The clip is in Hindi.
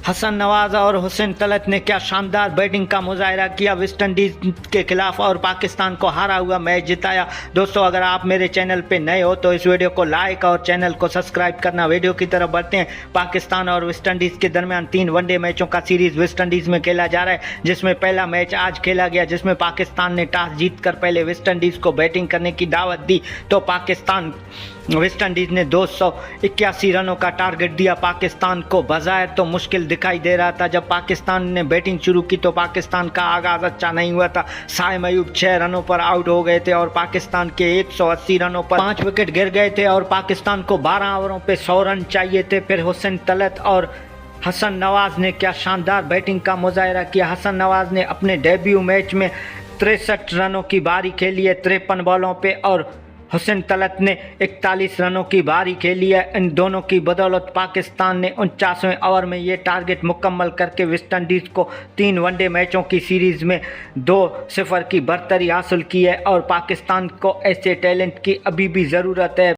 हसन नवाज और हुसैन तलत ने क्या शानदार बैटिंग का मुजाहरा किया, वेस्टइंडीज के खिलाफ और पाकिस्तान को हारा हुआ मैच जिताया। दोस्तों, अगर आप मेरे चैनल पे नए हो तो इस वीडियो को लाइक और चैनल को सब्सक्राइब करना। वीडियो की तरफ बढ़ते हैं। पाकिस्तान और वेस्टइंडीज के दरमियान 3 वनडे मैचों का सीरीज वेस्टइंडीज में खेला जा रहा है, जिसमें पहला मैच आज खेला गया, जिसमें पाकिस्तान ने टॉस जीतकर पहले वेस्टइंडीज को बैटिंग करने की दावत दी। तो वेस्टइंडीज ने 281 रनों का टारगेट दिया पाकिस्तान को। बाज़ाहिर तो मुश्किल दिखाई दे रहा था। जब पाकिस्तान ने बैटिंग शुरू की तो पाकिस्तान का आगाज़ अच्छा नहीं हुआ था। शाइम अयूब 6 रनों पर आउट हो गए थे और पाकिस्तान के 180 रनों पर 5 विकेट गिर गए थे और पाकिस्तान को 12 ओवरों पे 100 रन चाहिए थे। फिर हुसैन तलत और हसन नवाज ने क्या शानदार बैटिंग का मुजाहरा किया। हसन नवाज ने अपने डेब्यू मैच में 63 रनों की बारी खेली है 53 बॉलों पे, और हुसैन तलत ने 41 रनों की बारी खेली है। इन दोनों की बदौलत पाकिस्तान ने 49वें ओवर में ये टारगेट मुकम्मल करके वेस्टइंडीज़ को 3 वनडे मैचों की सीरीज़ में 2-0 की बढ़तरी हासिल की है और पाकिस्तान को ऐसे टैलेंट की अभी भी ज़रूरत है।